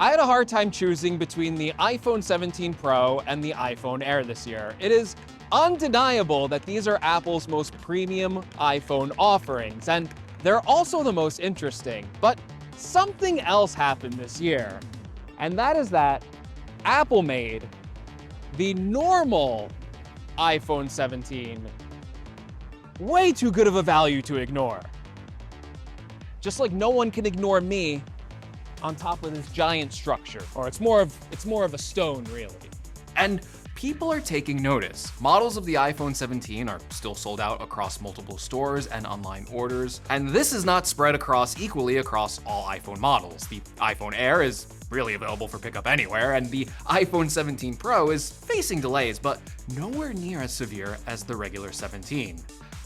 I had a hard time choosing between the iPhone 17 Pro and the iPhone Air this year. It is undeniable that these are Apple's most premium iPhone offerings, and they're also the most interesting. But something else happened this year, and that is that Apple made the normal iPhone 17 way too good of a value to ignore. Just like no one can ignore me on top of this giant structure. Or it's more of a stone, really. And people are taking notice. Models of the iPhone 17 are still sold out across multiple stores and online orders, and this is not spread equally across all iPhone models. The iPhone Air is really available for pickup anywhere, and the iPhone 17 Pro is facing delays, but nowhere near as severe as the regular 17.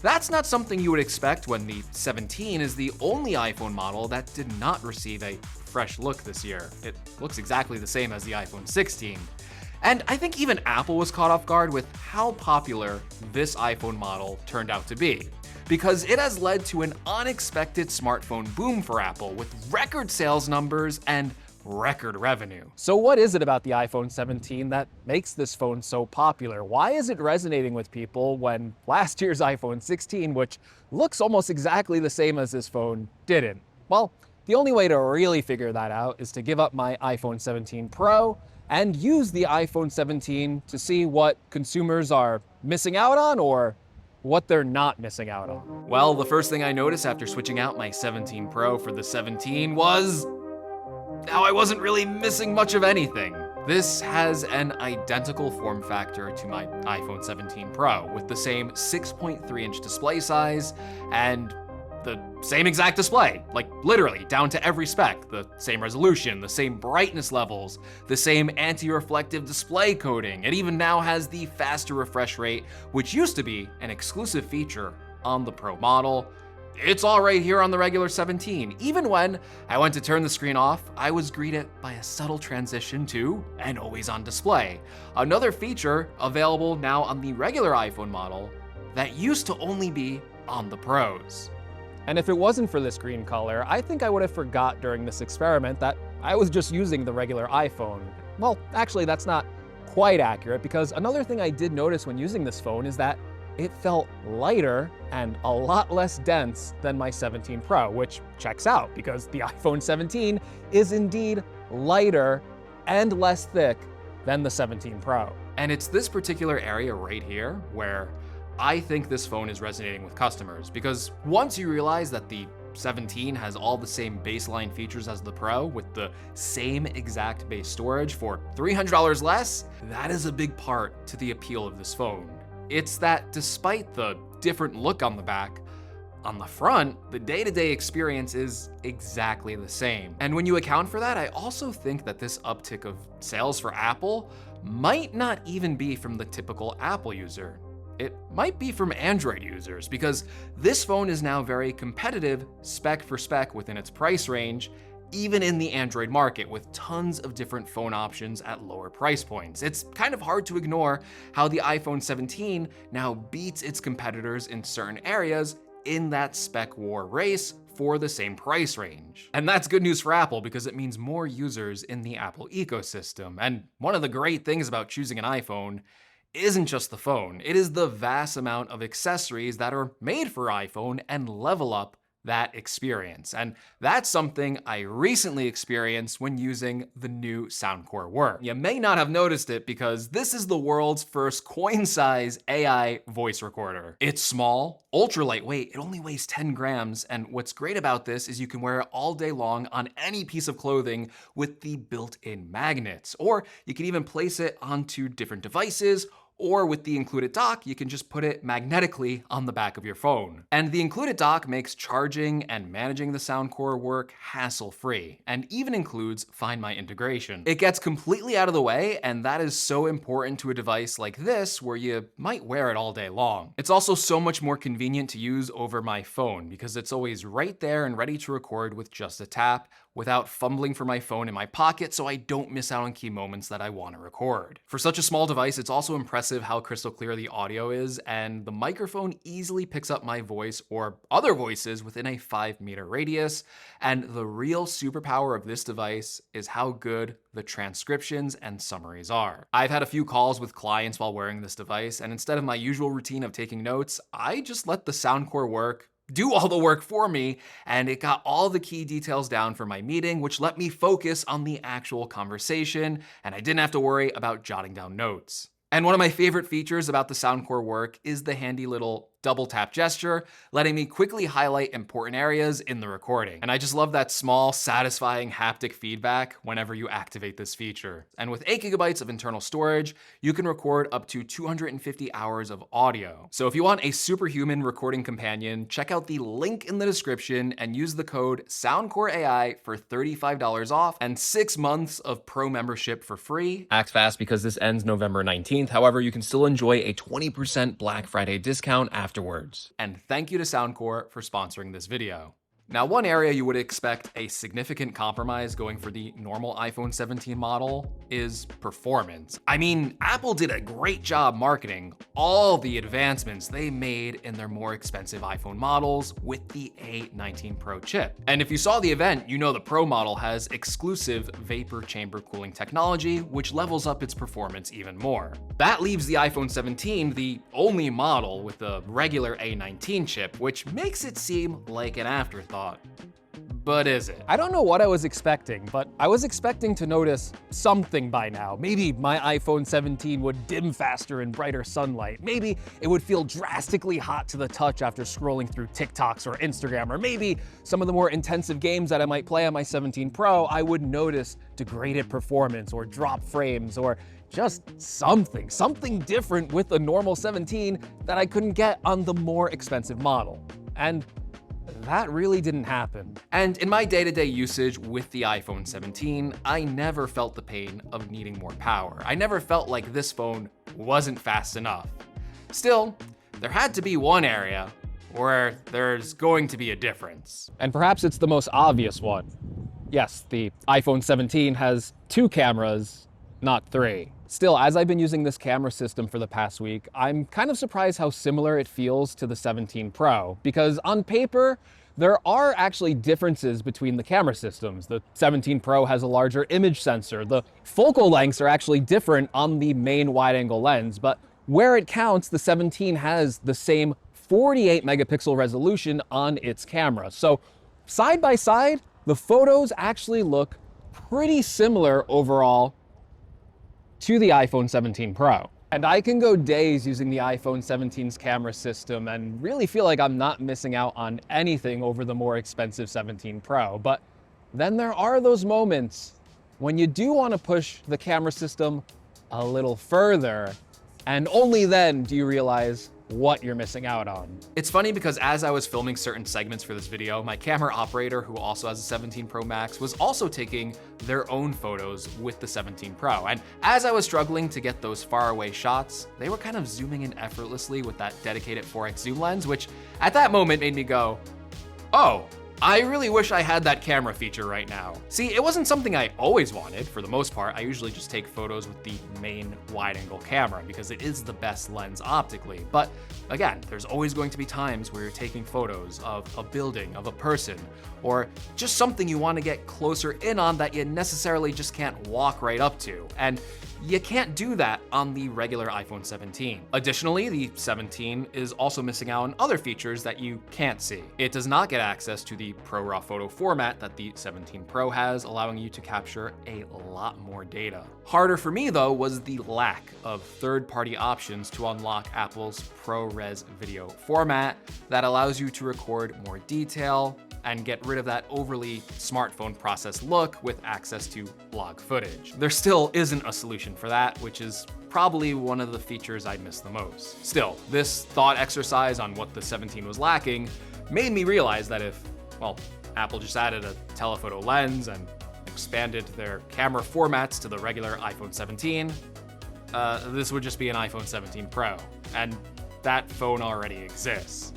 That's not something you would expect when the 17 is the only iPhone model that did not receive a fresh look this year. It looks exactly the same as the iPhone 16. And I think even Apple was caught off guard with how popular this iPhone model turned out to be, because it has led to an unexpected smartphone boom for Apple with record sales numbers and record revenue. So what is it about the iPhone 17 that makes this phone so popular? Why is it resonating with people when last year's iPhone 16, which looks almost exactly the same as this phone, didn't? Well, the only way to really figure that out is to give up my iPhone 17 Pro and use the iPhone 17 to see what consumers are missing out on or what they're not missing out on. Well, the first thing I noticed after switching out my 17 Pro for the 17 was how I wasn't really missing much of anything. This has an identical form factor to my iPhone 17 Pro, with the same 6.3-inch display size and the same exact display, like literally down to every spec, the same resolution, the same brightness levels, the same anti-reflective display coating. It even now has the faster refresh rate, which used to be an exclusive feature on the Pro model. It's all right here on the regular 17. Even when I went to turn the screen off, I was greeted by a subtle transition to an always-on display, another feature available now on the regular iPhone model that used to only be on the Pros. And if it wasn't for this green color, I think I would have forgot during this experiment that I was just using the regular iPhone. Well, actually, that's not quite accurate, because another thing I did notice when using this phone is that it felt lighter and a lot less dense than my 17 Pro, which checks out because the iPhone 17 is indeed lighter and less thick than the 17 Pro. And it's this particular area right here where I think this phone is resonating with customers, because once you realize that the 17 has all the same baseline features as the Pro with the same exact base storage for $300 less, that is a big part to the appeal of this phone. It's that despite the different look on the back, on the front, the day-to-day experience is exactly the same. And when you account for that, I also think that this uptick of sales for Apple might not even be from the typical Apple user. It might be from Android users, because this phone is now very competitive spec for spec within its price range, even in the Android market, with tons of different phone options at lower price points. It's kind of hard to ignore how the iPhone 17 now beats its competitors in certain areas in that spec war race for the same price range. And that's good news for Apple, because it means more users in the Apple ecosystem. And one of the great things about choosing an iPhone isn't just the phone, it is the vast amount of accessories that are made for iPhone and level up that experience. And that's something I recently experienced when using the new Soundcore Work. You may not have noticed it, because this is the world's first coin-size AI voice recorder. It's small, ultra lightweight, it only weighs 10 grams, and what's great about this is you can wear it all day long on any piece of clothing with the built-in magnets, or you can even place it onto different devices, or with the included dock, you can just put it magnetically on the back of your phone. And the included dock makes charging and managing the Soundcore Work hassle-free, and even includes Find My integration. It gets completely out of the way, and that is so important to a device like this, where you might wear it all day long. It's also so much more convenient to use over my phone, because it's always right there and ready to record with just a tap, without fumbling for my phone in my pocket so I don't miss out on key moments that I want to record. For such a small device, it's also impressive how crystal clear the audio is, and the microphone easily picks up my voice or other voices within a 5-meter radius. And the real superpower of this device is how good the transcriptions and summaries are. I've had a few calls with clients while wearing this device, and instead of my usual routine of taking notes, I just let the Soundcore Work do all the work for me, and it got all the key details down for my meeting, which let me focus on the actual conversation, and I didn't have to worry about jotting down notes. And one of my favorite features about the Soundcore Work is the handy little double tap gesture, letting me quickly highlight important areas in the recording. And I just love that small, satisfying haptic feedback whenever you activate this feature. And with 8 GB of internal storage, you can record up to 250 hours of audio. So if you want a superhuman recording companion, check out the link in the description and use the code SOUNDCOREAI for $35 off and 6 months of pro membership for free. Act fast because this ends November 19th. However, you can still enjoy a 20% Black Friday discount afterwards. And thank you to Soundcore for sponsoring this video. Now, one area you would expect a significant compromise going for the normal iPhone 17 model is performance. I mean, Apple did a great job marketing all the advancements they made in their more expensive iPhone models with the A19 Pro chip. And if you saw the event, you know the Pro model has exclusive vapor chamber cooling technology, which levels up its performance even more. That leaves the iPhone 17 the only model with the regular A19 chip, which makes it seem like an afterthought. But is it? I don't know what I was expecting, but I was expecting to notice something by now. Maybe my iPhone 17 would dim faster in brighter sunlight. Maybe it would feel drastically hot to the touch after scrolling through TikToks or Instagram. Or maybe some of the more intensive games that I might play on my 17 Pro, I would notice degraded performance or drop frames or just something different with the normal 17 that I couldn't get on the more expensive model. And that really didn't happen. And in my day-to-day usage with the iPhone 17, I never felt the pain of needing more power. I never felt like this phone wasn't fast enough. Still, there had to be one area where there's going to be a difference. And perhaps it's the most obvious one. Yes, the iPhone 17 has 2 cameras, not 3. Still, as I've been using this camera system for the past week, I'm kind of surprised how similar it feels to the 17 Pro, because on paper, there are actually differences between the camera systems. The 17 Pro has a larger image sensor. The focal lengths are actually different on the main wide-angle lens, but where it counts, the 17 has the same 48 megapixel resolution on its camera. So side by side, the photos actually look pretty similar overall to the iPhone 17 Pro. And I can go days using the iPhone 17's camera system and really feel like I'm not missing out on anything over the more expensive 17 Pro. But then there are those moments when you do want to push the camera system a little further, and only then do you realize what you're missing out on. It's funny because as I was filming certain segments for this video, my camera operator, who also has a 17 Pro Max, was also taking their own photos with the 17 Pro. And as I was struggling to get those faraway shots, they were kind of zooming in effortlessly with that dedicated 4x zoom lens, which at that moment made me go, oh, I really wish I had that camera feature right now. See, it wasn't something I always wanted. For the most part, I usually just take photos with the main wide-angle camera because it is the best lens optically. But again, there's always going to be times where you're taking photos of a building, of a person, or just something you want to get closer in on that you necessarily just can't walk right up to. And you can't do that on the regular iPhone 17. Additionally, the 17 is also missing out on other features that you can't see. It does not get access to the ProRAW photo format that the 17 Pro has, allowing you to capture a lot more data. Harder for me though was the lack of third-party options to unlock Apple's ProRes video format that allows you to record more detail and get rid of that overly smartphone processed look with access to log footage. There still isn't a solution for that, which is probably one of the features I'd miss the most. Still, this thought exercise on what the 17 was lacking made me realize that if, well, Apple just added a telephoto lens and expanded their camera formats to the regular iPhone 17, this would just be an iPhone 17 Pro, and that phone already exists.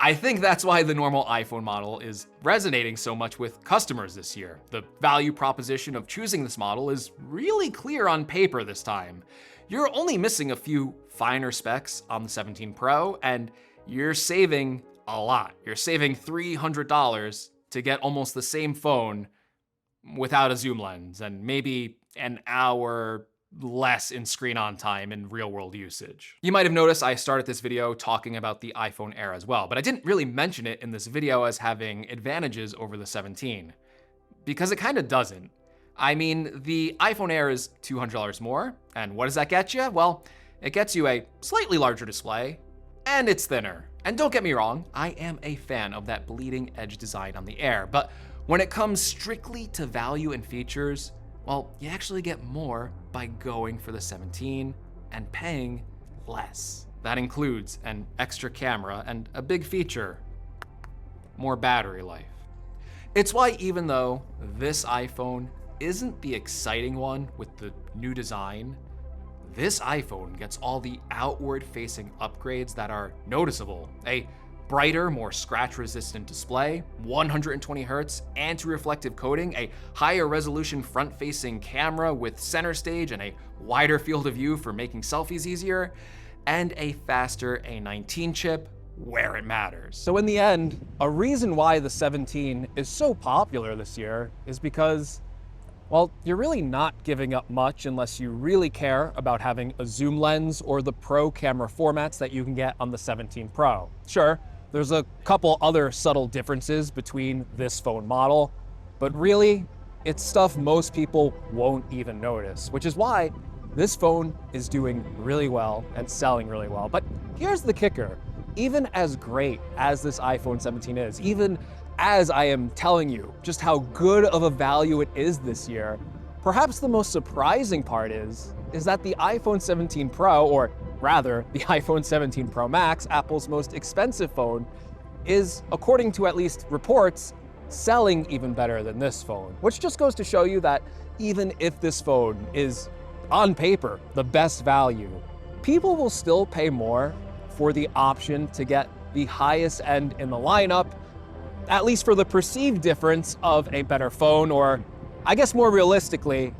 I think that's why the normal iPhone model is resonating so much with customers this year. The value proposition of choosing this model is really clear on paper this time. You're only missing a few finer specs on the 17 Pro, and you're saving a lot. You're saving $300 to get almost the same phone without a zoom lens and maybe an hour less in screen on time in real world usage. You might have noticed I started this video talking about the iPhone Air as well, but I didn't really mention it in this video as having advantages over the 17, because it kind of doesn't. I mean, the iPhone Air is $200 more, and what does that get you? Well, it gets you a slightly larger display, and it's thinner. And don't get me wrong, I am a fan of that bleeding edge design on the Air, but when it comes strictly to value and features, well, you actually get more by going for the 17 and paying less. That includes an extra camera and a big feature, more battery life. It's why even though this iPhone isn't the exciting one with the new design, this iPhone gets all the outward-facing upgrades that are noticeable. A brighter, more scratch-resistant display, 120 Hz anti-reflective coating, a higher resolution front-facing camera with center stage and a wider field of view for making selfies easier, and a faster A19 chip where it matters. So in the end, a reason why the 17 is so popular this year is because, well, you're really not giving up much unless you really care about having a zoom lens or the Pro camera formats that you can get on the 17 Pro. Sure, there's a couple other subtle differences between this phone model, but really, it's stuff most people won't even notice, which is why this phone is doing really well and selling really well. But here's the kicker. Even as great as this iPhone 17 is, even as I am telling you just how good of a value it is this year, perhaps the most surprising part is that the iPhone 17 Pro, or rather the iPhone 17 Pro Max, Apple's most expensive phone, is, according to at least reports, selling even better than this phone, which just goes to show you that even if this phone is, on paper, the best value, people will still pay more for the option to get the highest end in the lineup, at least for the perceived difference of a better phone, or I guess more realistically,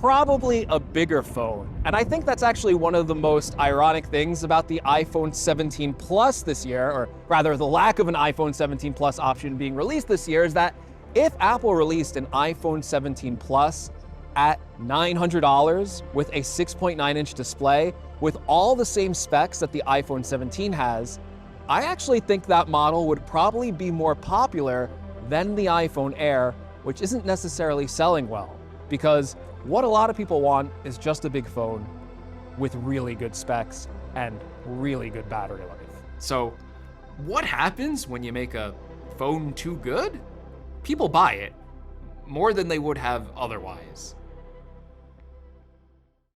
probably a bigger phone. And I think that's actually one of the most ironic things about the iPhone 17 Plus this year, or rather the lack of an iPhone 17 Plus option being released this year, is that if Apple released an iPhone 17 Plus at $900 with a 6.9-inch display with all the same specs that the iPhone 17 has, I actually think that model would probably be more popular than the iPhone Air, which isn't necessarily selling well, because what a lot of people want is just a big phone with really good specs and really good battery life. So what happens when you make a phone too good? People buy it more than they would have otherwise.